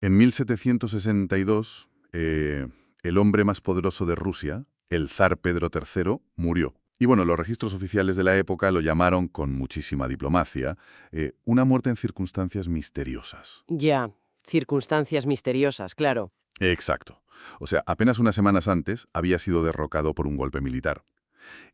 En 1762, el hombre más poderoso de Rusia, el zar Pedro III, murió. Y bueno, los registros oficiales de la época lo llamaron, con muchísima diplomacia, una muerte en circunstancias misteriosas. Ya, circunstancias misteriosas, claro. Exacto. O sea, apenas unas semanas antes había sido derrocado por un golpe militar.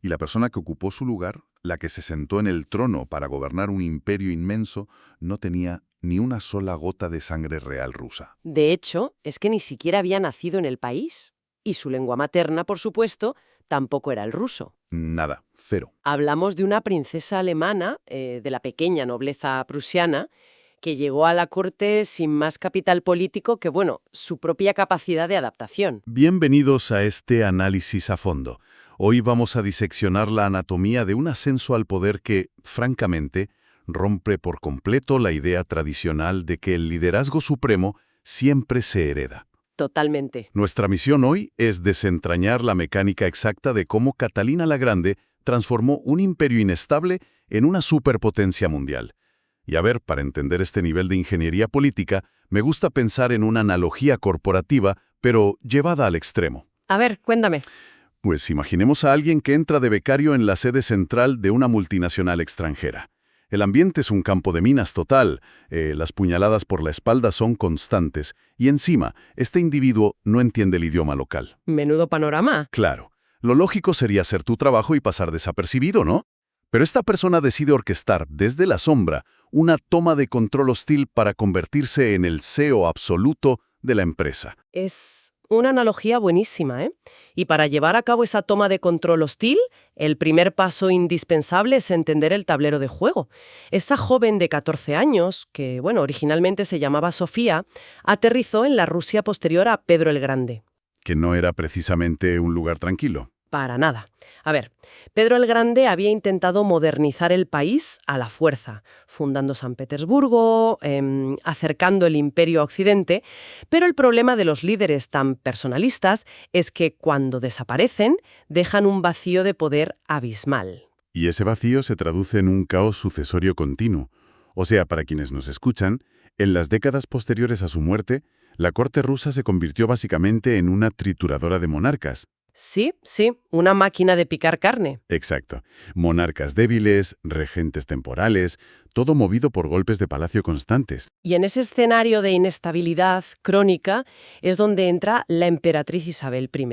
Y la persona que ocupó su lugar, la que se sentó en el trono para gobernar un imperio inmenso, no tenía ni una sola gota de sangre real rusa. De hecho, es que ni siquiera había nacido en el país. Y su lengua materna, por supuesto, tampoco era el ruso. Nada, cero. Hablamos de una princesa alemana, de la pequeña nobleza prusiana, que llegó a la corte sin más capital político que, bueno, su propia capacidad de adaptación. Bienvenidos a este análisis a fondo. Hoy vamos a diseccionar la anatomía de un ascenso al poder que, francamente, rompe por completo la idea tradicional de que el liderazgo supremo siempre se hereda. Totalmente. Nuestra misión hoy es desentrañar la mecánica exacta de cómo Catalina la Grande transformó un imperio inestable en una superpotencia mundial. Y a ver, para entender este nivel de ingeniería política, me gusta pensar en una analogía corporativa, pero llevada al extremo. A ver, cuéntame. Pues imaginemos a alguien que entra de becario en la sede central de una multinacional extranjera. El ambiente es un campo de minas total, las puñaladas por la espalda son constantes, y encima, este individuo no entiende el idioma local. Menudo panorama. Claro, lo lógico sería hacer tu trabajo y pasar desapercibido, ¿no? Pero esta persona decide orquestar, desde la sombra, una toma de control hostil para convertirse en el CEO absoluto de la empresa. Es una analogía buenísima, ¿eh? Y para llevar a cabo esa toma de control hostil, el primer paso indispensable es entender el tablero de juego. Esa joven de 14 años, que, bueno, originalmente se llamaba Sofía, aterrizó en la Rusia posterior a Pedro el Grande. Que no era precisamente un lugar tranquilo. Para nada. A ver, Pedro el Grande había intentado modernizar el país a la fuerza, fundando San Petersburgo, acercando el imperio a Occidente, pero el problema de los líderes tan personalistas es que cuando desaparecen dejan un vacío de poder abismal. Y ese vacío se traduce en un caos sucesorio continuo. O sea, para quienes nos escuchan, en las décadas posteriores a su muerte, la corte rusa se convirtió básicamente en una trituradora de monarcas. Sí, una máquina de picar carne. Exacto. Monarcas débiles, regentes temporales, todo movido por golpes de palacio constantes. Y en ese escenario de inestabilidad crónica es donde entra la emperatriz Isabel I,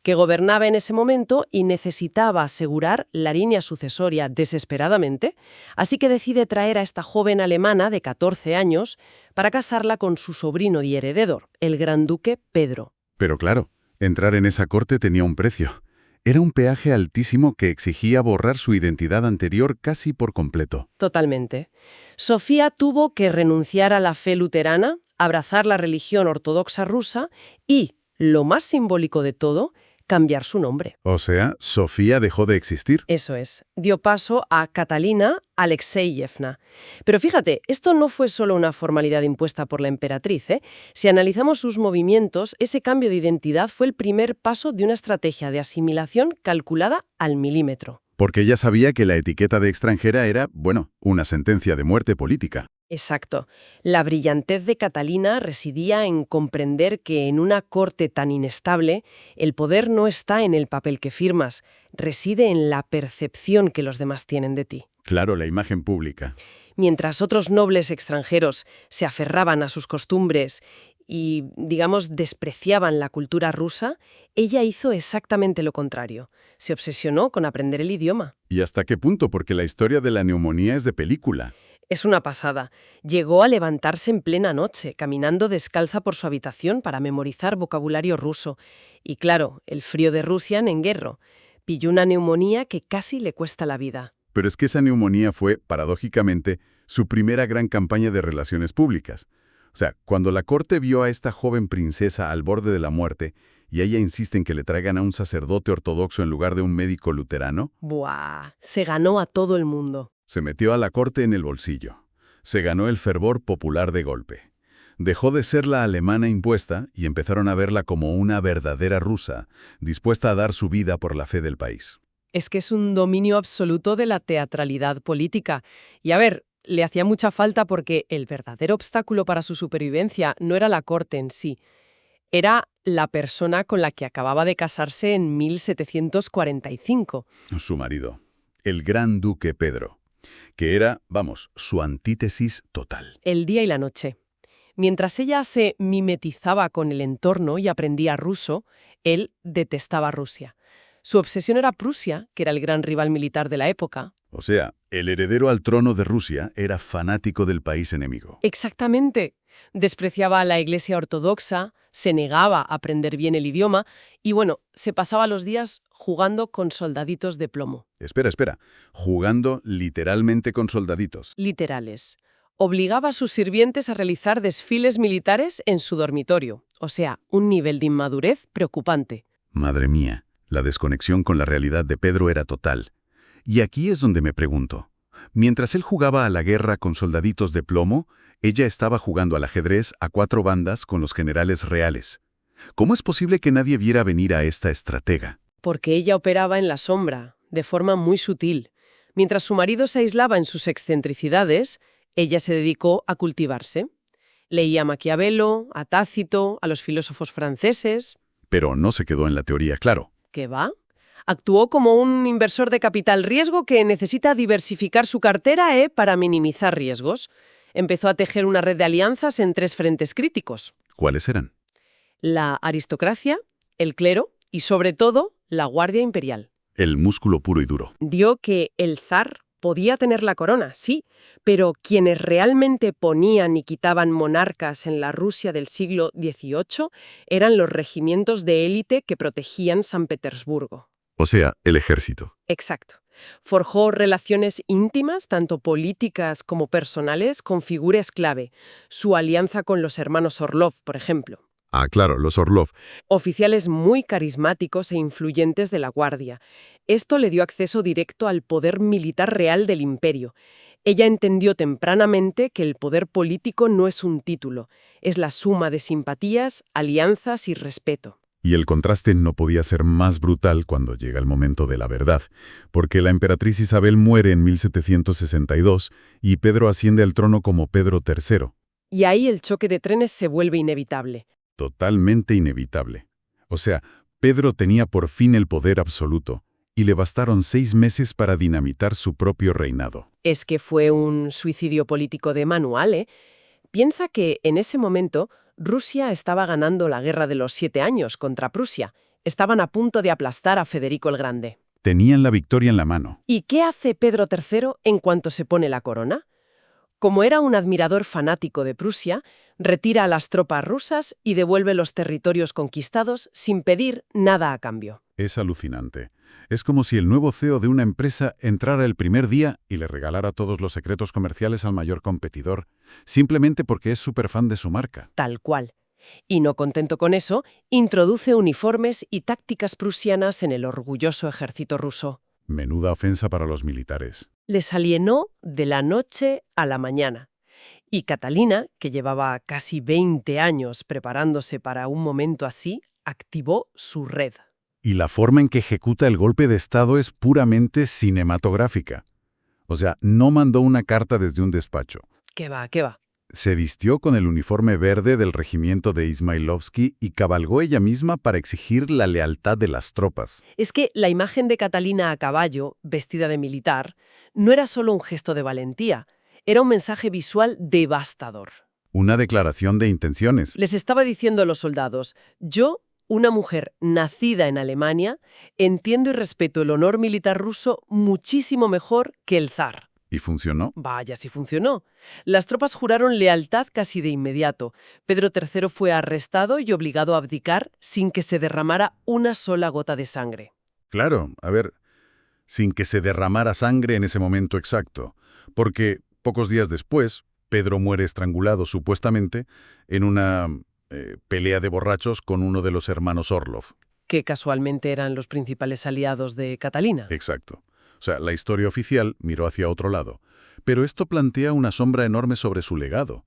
que gobernaba en ese momento y necesitaba asegurar la línea sucesoria desesperadamente, así que decide traer a esta joven alemana de 14 años para casarla con su sobrino y heredero, el gran duque Pedro. Pero claro, entrar en esa corte tenía un precio. Era un peaje altísimo que exigía borrar su identidad anterior casi por completo. Totalmente. Sofía tuvo que renunciar a la fe luterana, abrazar la religión ortodoxa rusa y, lo más simbólico de todo, cambiar su nombre. O sea, Sofía dejó de existir. Eso es. Dio paso a Catalina Alexeyevna. Pero fíjate, esto no fue solo una formalidad impuesta por la emperatriz, ¿eh? Si analizamos sus movimientos, ese cambio de identidad fue el primer paso de una estrategia de asimilación calculada al milímetro. Porque ella sabía que la etiqueta de extranjera era, bueno, una sentencia de muerte política. Exacto. La brillantez de Catalina residía en comprender que en una corte tan inestable, el poder no está en el papel que firmas, reside en la percepción que los demás tienen de ti. Claro, la imagen pública. Mientras otros nobles extranjeros se aferraban a sus costumbres y, digamos, despreciaban la cultura rusa, ella hizo exactamente lo contrario. Se obsesionó con aprender el idioma. ¿Y hasta qué punto? Porque la historia de la neumonía es de película. Es una pasada. Llegó a levantarse en plena noche, caminando descalza por su habitación para memorizar vocabulario ruso. Y claro, el frío de Rusia en guerra. Pilló una neumonía que casi le cuesta la vida. Pero es que esa neumonía fue, paradójicamente, su primera gran campaña de relaciones públicas. O sea, cuando la corte vio a esta joven princesa al borde de la muerte y ella insiste en que le traigan a un sacerdote ortodoxo en lugar de un médico luterano, ¡buah! Se ganó a todo el mundo. se metió a la corte en el bolsillo. Se ganó el fervor popular de golpe. Dejó de ser la alemana impuesta y empezaron a verla como una verdadera rusa, dispuesta a dar su vida por la fe del país. Es que es un dominio absoluto de la teatralidad política. Y a ver, le hacía mucha falta porque el verdadero obstáculo para su supervivencia no era la corte en sí, era la persona con la que acababa de casarse en 1745. Su marido, el gran duque Pedro, que era, vamos, su antítesis total. El día y la noche. Mientras ella se mimetizaba con el entorno y aprendía ruso, él detestaba Rusia. Su obsesión era Prusia, que era el gran rival militar de la época. O sea, el heredero al trono de Rusia era fanático del país enemigo. Exactamente. Despreciaba a la Iglesia ortodoxa, se negaba a aprender bien el idioma y, bueno, se pasaba los días jugando con soldaditos de plomo. Espera, jugando literalmente con soldaditos. Literales. Obligaba a sus sirvientes a realizar desfiles militares en su dormitorio. O sea, un nivel de inmadurez preocupante. Madre mía, la desconexión con la realidad de Pedro era total. Y aquí es donde me pregunto. Mientras él jugaba a la guerra con soldaditos de plomo, ella estaba jugando al ajedrez a 4 bandas con los generales reales. ¿Cómo es posible que nadie viera venir a esta estratega? Porque ella operaba en la sombra, de forma muy sutil. Mientras su marido se aislaba en sus excentricidades, ella se dedicó a cultivarse. Leía a Maquiavelo, a Tácito, a los filósofos franceses. Pero no se quedó en la teoría, claro. ¿Qué va? Actuó como un inversor de capital riesgo que necesita diversificar su cartera para minimizar riesgos. Empezó a tejer una red de alianzas en 3 frentes críticos. ¿Cuáles eran? La aristocracia, el clero y, sobre todo, la Guardia Imperial. El músculo puro y duro. Dio que el zar podía tener la corona, sí, pero quienes realmente ponían y quitaban monarcas en la Rusia del siglo XVIII eran los regimientos de élite que protegían San Petersburgo. O sea, el ejército. Exacto. Forjó relaciones íntimas, tanto políticas como personales, con figuras clave. Su alianza con los hermanos Orlov, por ejemplo. Ah, claro, los Orlov. Oficiales muy carismáticos e influyentes de la Guardia. Esto le dio acceso directo al poder militar real del imperio. Ella entendió tempranamente que el poder político no es un título, es la suma de simpatías, alianzas y respeto. Y el contraste no podía ser más brutal cuando llega el momento de la verdad, porque la emperatriz Isabel muere en 1762 y Pedro asciende al trono como Pedro III. Y ahí el choque de trenes se vuelve inevitable. Totalmente inevitable. O sea, Pedro tenía por fin el poder absoluto, y le bastaron 6 meses para dinamitar su propio reinado. Es que fue un suicidio político de manual, ¿eh? Piensa que en ese momento Rusia estaba ganando la guerra de los 7 años contra Prusia. Estaban a punto de aplastar a Federico el Grande. Tenían la victoria en la mano. ¿Y qué hace Pedro III en cuanto se pone la corona? Como era un admirador fanático de Prusia, retira a las tropas rusas y devuelve los territorios conquistados sin pedir nada a cambio. Es alucinante. Es como si el nuevo CEO de una empresa entrara el primer día y le regalara todos los secretos comerciales al mayor competidor, simplemente porque es superfan de su marca. Tal cual. Y no contento con eso, introduce uniformes y tácticas prusianas en el orgulloso ejército ruso. Menuda ofensa para los militares. Les alienó de la noche a la mañana. Y Catalina, que llevaba casi 20 años preparándose para un momento así, activó su red. Y la forma en que ejecuta el golpe de Estado es puramente cinematográfica. O sea, no mandó una carta desde un despacho. ¿Qué va, qué va? Se vistió con el uniforme verde del regimiento de Ismailovsky y cabalgó ella misma para exigir la lealtad de las tropas. Es que la imagen de Catalina a caballo, vestida de militar, no era solo un gesto de valentía, era un mensaje visual devastador. Una declaración de intenciones. Les estaba diciendo a los soldados, yo, una mujer nacida en Alemania, entiendo y respeto el honor militar ruso muchísimo mejor que el zar. ¿Y funcionó? Vaya, sí funcionó. Las tropas juraron lealtad casi de inmediato. Pedro III fue arrestado y obligado a abdicar sin que se derramara una sola gota de sangre. Claro, a ver, sin que se derramara sangre en ese momento exacto, porque pocos días después, Pedro muere estrangulado supuestamente en una pelea de borrachos con uno de los hermanos Orlov. Que casualmente eran los principales aliados de Catalina. Exacto. O sea, la historia oficial miró hacia otro lado. Pero esto plantea una sombra enorme sobre su legado.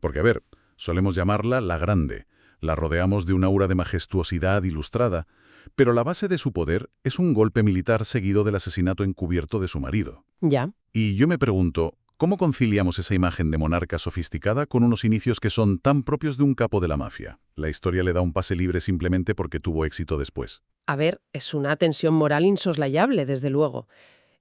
Porque, a ver, solemos llamarla la Grande. La rodeamos de una aura de majestuosidad ilustrada, pero la base de su poder es un golpe militar seguido del asesinato encubierto de su marido. Ya. Y yo me pregunto, ¿Cómo conciliamos esa imagen de monarca sofisticada con unos inicios que son tan propios de un capo de la mafia? La historia le da un pase libre simplemente porque tuvo éxito después. A ver, es una tensión moral insoslayable, desde luego.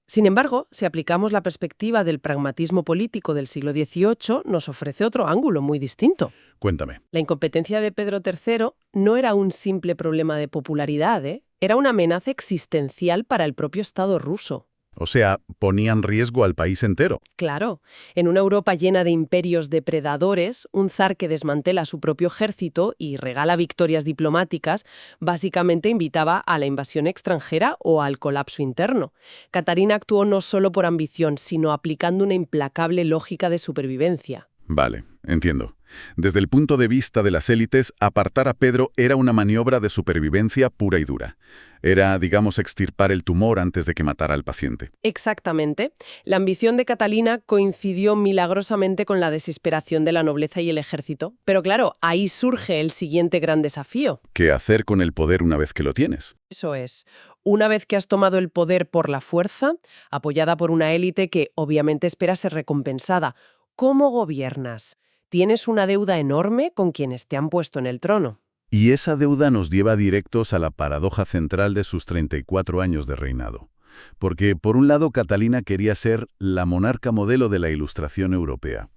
Sin embargo, si aplicamos la perspectiva del pragmatismo político del siglo XVIII, nos ofrece otro ángulo muy distinto. Cuéntame. La incompetencia de Pedro III no era un simple problema de popularidad, ¿eh? Era una amenaza existencial para el propio Estado ruso. O sea, ponía en riesgo al país entero. Claro, en una Europa llena de imperios depredadores, un zar que desmantela su propio ejército y regala victorias diplomáticas, básicamente invitaba a la invasión extranjera o al colapso interno. Catarina actuó no solo por ambición, sino aplicando una implacable lógica de supervivencia. Vale, entiendo. Desde el punto de vista de las élites, apartar a Pedro era una maniobra de supervivencia pura y dura. Era, digamos, extirpar el tumor antes de que matara al paciente. Exactamente. La ambición de Catalina coincidió milagrosamente con la desesperación de la nobleza y el ejército. Pero claro, ahí surge el siguiente gran desafío. ¿Qué hacer con el poder una vez que lo tienes? Eso es. Una vez que has tomado el poder por la fuerza, apoyada por una élite que obviamente espera ser recompensada, ¿cómo gobiernas? Tienes una deuda enorme con quienes te han puesto en el trono. Y esa deuda nos lleva directos a la paradoja central de sus 34 años de reinado. Porque, por un lado, Catalina quería ser la monarca modelo de la Ilustración europea.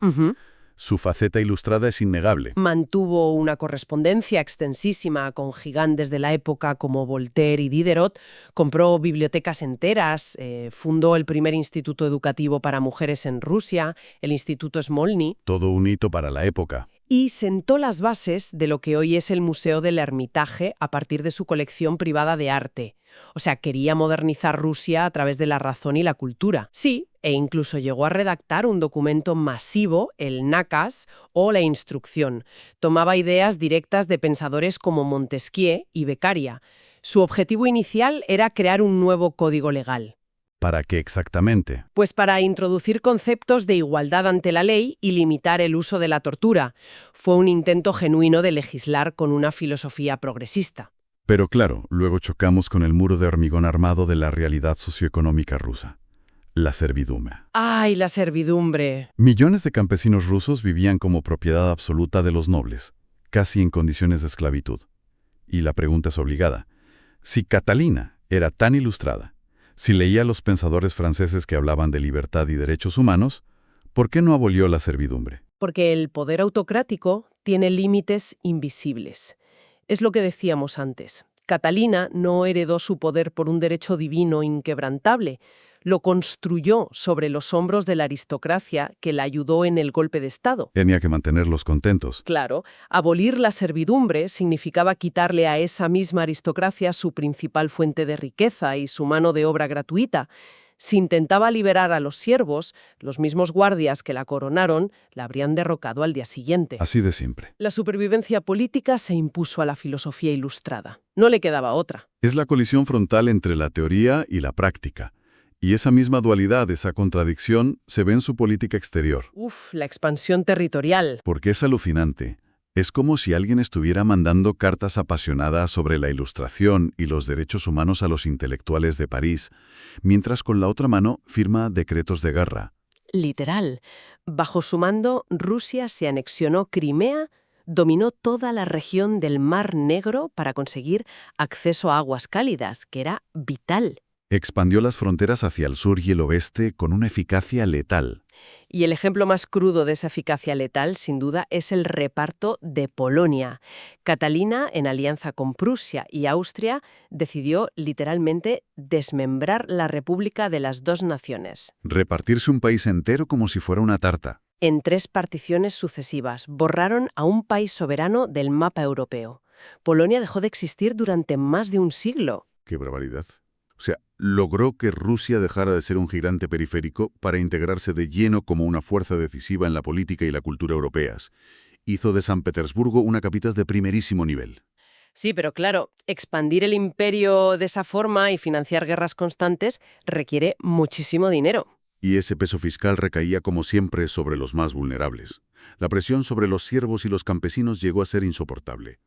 Su faceta ilustrada es innegable. Mantuvo una correspondencia extensísima con gigantes de la época como Voltaire y Diderot, compró bibliotecas enteras, fundó el primer instituto educativo para mujeres en Rusia, el Instituto Smolny. Todo un hito para la época. Y sentó las bases de lo que hoy es el Museo del Hermitage a partir de su colección privada de arte. O sea, quería modernizar Rusia a través de la razón y la cultura. Sí, e incluso llegó a redactar un documento masivo, el Nakaz, o la Instrucción. Tomaba ideas directas de pensadores como Montesquieu y Beccaria. Su objetivo inicial era crear un nuevo código legal. ¿Para qué exactamente? Pues para introducir conceptos de igualdad ante la ley y limitar el uso de la tortura. Fue un intento genuino de legislar con una filosofía progresista. Pero claro, luego chocamos con el muro de hormigón armado de la realidad socioeconómica rusa. La servidumbre. ¡Ay, la servidumbre! Millones de campesinos rusos vivían como propiedad absoluta de los nobles, casi en condiciones de esclavitud. Y la pregunta es obligada. Si Catalina era tan ilustrada, si leía a los pensadores franceses que hablaban de libertad y derechos humanos, ¿por qué no abolió la servidumbre? Porque el poder autocrático tiene límites invisibles. Es lo que decíamos antes. Catalina no heredó su poder por un derecho divino inquebrantable. Lo construyó sobre los hombros de la aristocracia que la ayudó en el golpe de Estado. Tenía que mantenerlos contentos. Claro, abolir la servidumbre significaba quitarle a esa misma aristocracia su principal fuente de riqueza y su mano de obra gratuita. Si intentaba liberar a los siervos, los mismos guardias que la coronaron la habrían derrocado al día siguiente. Así de simple. La supervivencia política se impuso a la filosofía ilustrada. No le quedaba otra. Es la colisión frontal entre la teoría y la práctica. Y esa misma dualidad, esa contradicción, se ve en su política exterior. La expansión territorial. Porque es alucinante. Es como si alguien estuviera mandando cartas apasionadas sobre la Ilustración y los derechos humanos a los intelectuales de París, mientras con la otra mano firma decretos de guerra. Literal. Bajo su mando, Rusia se anexionó Crimea, dominó toda la región del Mar Negro para conseguir acceso a aguas cálidas, que era vital. Expandió las fronteras hacia el sur y el oeste con una eficacia letal. Y el ejemplo más crudo de esa eficacia letal, sin duda, es el reparto de Polonia. Catalina, en alianza con Prusia y Austria, decidió literalmente desmembrar la República de las dos naciones. Repartirse un país entero como si fuera una tarta. En 3 particiones sucesivas, borraron a un país soberano del mapa europeo. Polonia dejó de existir durante más de un siglo. ¡Qué barbaridad! O sea, logró que Rusia dejara de ser un gigante periférico para integrarse de lleno como una fuerza decisiva en la política y la cultura europeas. Hizo de San Petersburgo una capital de primerísimo nivel. Sí, pero claro, expandir el imperio de esa forma y financiar guerras constantes requiere muchísimo dinero. Y ese peso fiscal recaía como siempre sobre los más vulnerables. La presión sobre los siervos y los campesinos llegó a ser insoportable.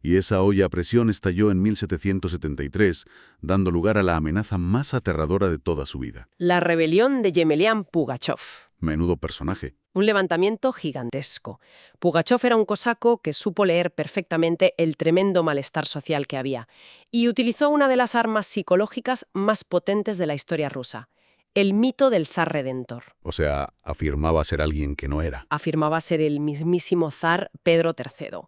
Y esa olla a presión estalló en 1773, dando lugar a la amenaza más aterradora de toda su vida. La rebelión de Yemelyan Pugachev. Menudo personaje. Un levantamiento gigantesco. Pugachov era un cosaco que supo leer perfectamente el tremendo malestar social que había y utilizó una de las armas psicológicas más potentes de la historia rusa, el mito del zar redentor. O sea, afirmaba ser alguien que no era. Afirmaba ser el mismísimo zar Pedro III.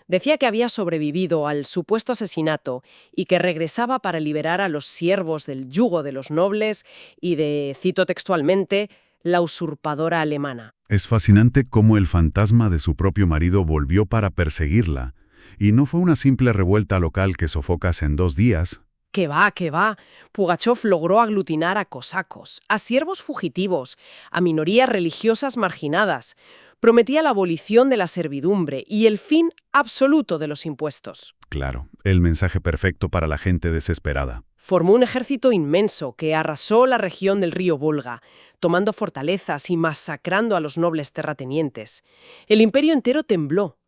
Decía que había sobrevivido al supuesto asesinato y que regresaba para liberar a los siervos del yugo de los nobles y de, cito textualmente, la usurpadora alemana. Es fascinante cómo el fantasma de su propio marido volvió para perseguirla. Y no fue una simple revuelta local que sofocas en 2 días. ¡Que va, que va! Pugachov logró aglutinar a cosacos, a siervos fugitivos, a minorías religiosas marginadas. Prometía la abolición de la servidumbre y el fin absoluto de los impuestos. Claro, el mensaje perfecto para la gente desesperada. Formó un ejército inmenso que arrasó la región del río Volga, tomando fortalezas y masacrando a los nobles terratenientes. El imperio entero tembló.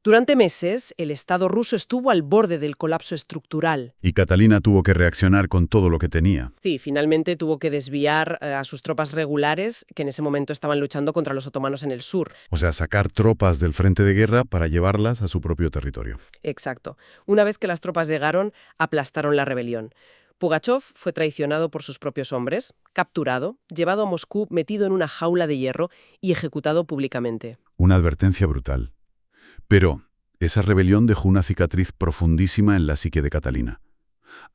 Durante meses, el Estado ruso estuvo al borde del colapso estructural. Y Catalina tuvo que reaccionar con todo lo que tenía. Sí, finalmente tuvo que desviar a sus tropas regulares, que en ese momento estaban luchando contra los otomanos en el sur. O sea, sacar tropas del frente de guerra para llevarlas a su propio territorio. Exacto. Una vez que las tropas llegaron, aplastaron la rebelión. Pugachov fue traicionado por sus propios hombres, capturado, llevado a Moscú metido en una jaula de hierro y ejecutado públicamente. Una advertencia brutal. Pero esa rebelión dejó una cicatriz profundísima en la psique de Catalina.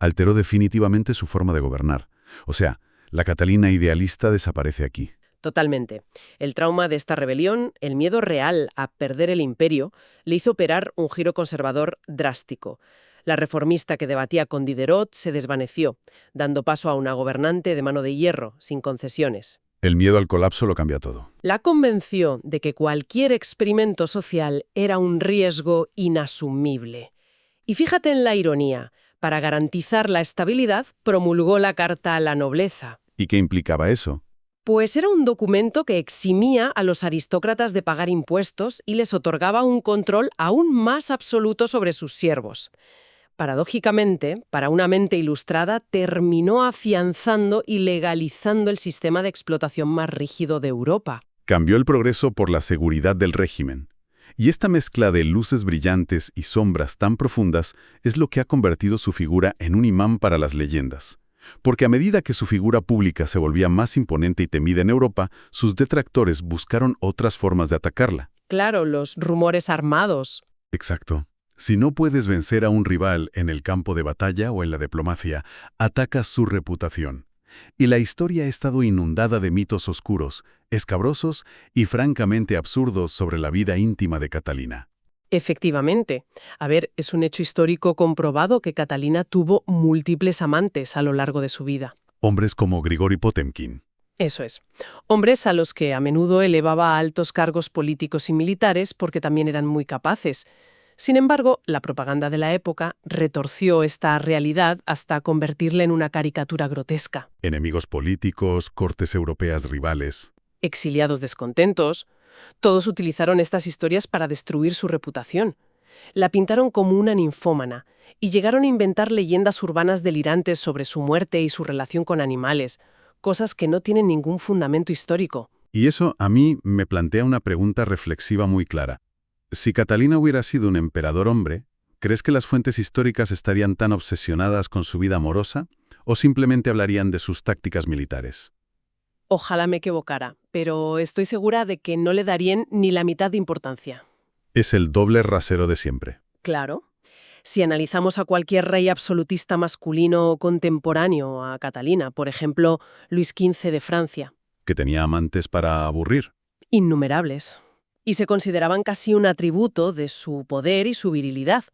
Alteró definitivamente su forma de gobernar. O sea, la Catalina idealista desaparece aquí. Totalmente. El trauma de esta rebelión, el miedo real a perder el imperio, le hizo operar un giro conservador drástico. La reformista que debatía con Diderot se desvaneció, dando paso a una gobernante de mano de hierro, sin concesiones. El miedo al colapso lo cambia todo. La convenció de que cualquier experimento social era un riesgo inasumible. Y fíjate en la ironía, para garantizar la estabilidad, promulgó la Carta a la Nobleza. ¿Y qué implicaba eso? Pues era un documento que eximía a los aristócratas de pagar impuestos y les otorgaba un control aún más absoluto sobre sus siervos. Paradójicamente, para una mente ilustrada, terminó afianzando y legalizando el sistema de explotación más rígido de Europa. Cambió el progreso por la seguridad del régimen. Y esta mezcla de luces brillantes y sombras tan profundas es lo que ha convertido su figura en un imán para las leyendas. Porque a medida que su figura pública se volvía más imponente y temida en Europa, sus detractores buscaron otras formas de atacarla. Claro, los rumores armados. Exacto. Si no puedes vencer a un rival en el campo de batalla o en la diplomacia, atacas su reputación. Y la historia ha estado inundada de mitos oscuros, escabrosos y francamente absurdos sobre la vida íntima de Catalina. Efectivamente. A ver, es un hecho histórico comprobado que Catalina tuvo múltiples amantes a lo largo de su vida. Hombres como Grigori Potemkin. Eso es. Hombres a los que a menudo elevaba a altos cargos políticos y militares porque también eran muy capaces. Sin embargo, la propaganda de la época retorció esta realidad hasta convertirla en una caricatura grotesca. Enemigos políticos, cortes europeas rivales. Exiliados descontentos, todos utilizaron estas historias para destruir su reputación. La pintaron como una ninfómana y llegaron a inventar leyendas urbanas delirantes sobre su muerte y su relación con animales, cosas que no tienen ningún fundamento histórico. Y eso a mí me plantea una pregunta reflexiva muy clara. Si Catalina hubiera sido un emperador hombre, ¿crees que las fuentes históricas estarían tan obsesionadas con su vida amorosa o simplemente hablarían de sus tácticas militares? Ojalá me equivocara, pero estoy segura de que no le darían ni la mitad de importancia. Es el doble rasero de siempre. Claro. Si analizamos a cualquier rey absolutista masculino contemporáneo a Catalina, por ejemplo, Luis XV de Francia. Que tenía amantes para aburrir. Innumerables. Y se consideraban casi un atributo de su poder y su virilidad.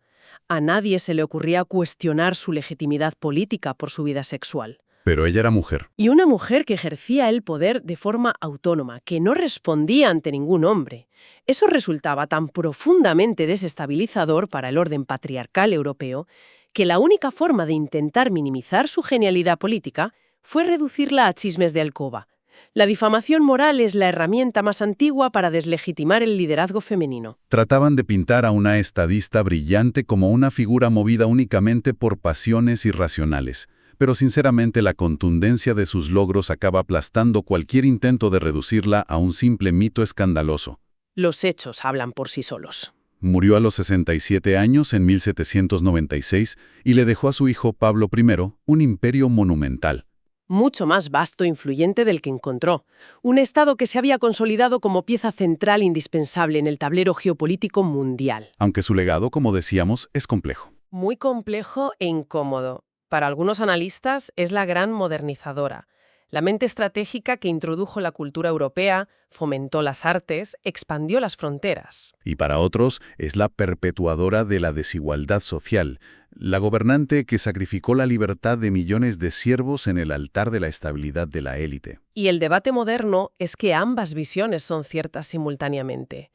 A nadie se le ocurría cuestionar su legitimidad política por su vida sexual. Pero ella era mujer. Y una mujer que ejercía el poder de forma autónoma, que no respondía ante ningún hombre. Eso resultaba tan profundamente desestabilizador para el orden patriarcal europeo que la única forma de intentar minimizar su genialidad política fue reducirla a chismes de alcoba. La difamación moral es la herramienta más antigua para deslegitimar el liderazgo femenino. Trataban de pintar a una estadista brillante como una figura movida únicamente por pasiones irracionales, pero sinceramente la contundencia de sus logros acaba aplastando cualquier intento de reducirla a un simple mito escandaloso. Los hechos hablan por sí solos. Murió a los 67 años en 1796 y le dejó a su hijo Pablo I un imperio monumental. Mucho más vasto e influyente del que encontró. Un Estado que se había consolidado como pieza central indispensable en el tablero geopolítico mundial. Aunque su legado, como decíamos, es complejo. Muy complejo e incómodo. Para algunos analistas es la gran modernizadora. La mente estratégica que introdujo la cultura europea, fomentó las artes, expandió las fronteras. Y para otros es la perpetuadora de la desigualdad social, la gobernante que sacrificó la libertad de millones de siervos en el altar de la estabilidad de la élite. Y el debate moderno es que ambas visiones son ciertas simultáneamente.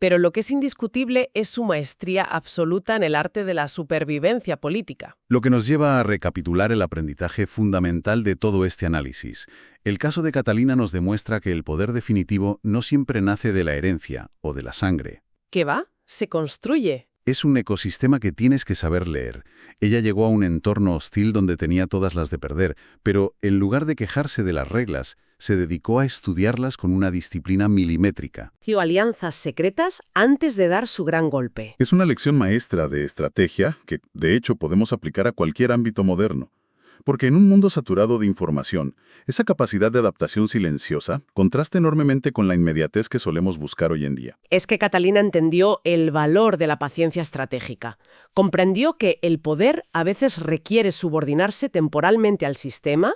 Pero lo que es indiscutible es su maestría absoluta en el arte de la supervivencia política. Lo que nos lleva a recapitular el aprendizaje fundamental de todo este análisis. El caso de Catalina nos demuestra que el poder definitivo no siempre nace de la herencia o de la sangre. ¿Qué va? Se construye. Es un ecosistema que tienes que saber leer. Ella llegó a un entorno hostil donde tenía todas las de perder, pero en lugar de quejarse de las reglas, se dedicó a estudiarlas con una disciplina milimétrica. Dio alianzas secretas antes de dar su gran golpe. Es una lección maestra de estrategia que, de hecho, podemos aplicar a cualquier ámbito moderno. Porque en un mundo saturado de información, esa capacidad de adaptación silenciosa contrasta enormemente con la inmediatez que solemos buscar hoy en día. Es que Catalina entendió el valor de la paciencia estratégica. Comprendió que el poder a veces requiere subordinarse temporalmente al sistema,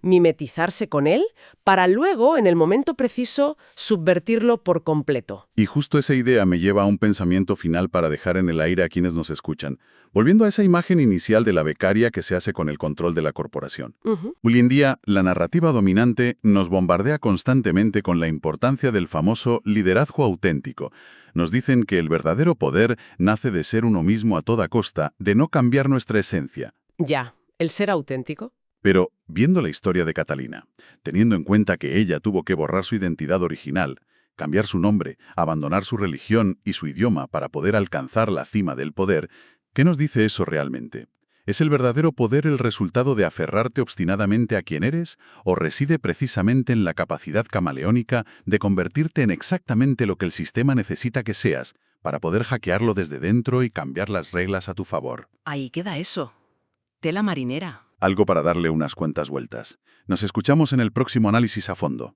mimetizarse con él, para luego, en el momento preciso, subvertirlo por completo. Y justo esa idea me lleva a un pensamiento final para dejar en el aire a quienes nos escuchan, volviendo a esa imagen inicial de la becaria que se hace con el control de la corporación. Hoy en día, la narrativa dominante nos bombardea constantemente con la importancia del famoso liderazgo auténtico. Nos dicen que el verdadero poder nace de ser uno mismo a toda costa, de no cambiar nuestra esencia. Ya, el ser auténtico. Pero, viendo la historia de Catalina, teniendo en cuenta que ella tuvo que borrar su identidad original, cambiar su nombre, abandonar su religión y su idioma para poder alcanzar la cima del poder, ¿qué nos dice eso realmente? ¿Es el verdadero poder el resultado de aferrarte obstinadamente a quien eres o reside precisamente en la capacidad camaleónica de convertirte en exactamente lo que el sistema necesita que seas para poder hackearlo desde dentro y cambiar las reglas a tu favor? Ahí queda eso. Tela marinera. Algo para darle unas cuantas vueltas. Nos escuchamos en el próximo análisis a fondo.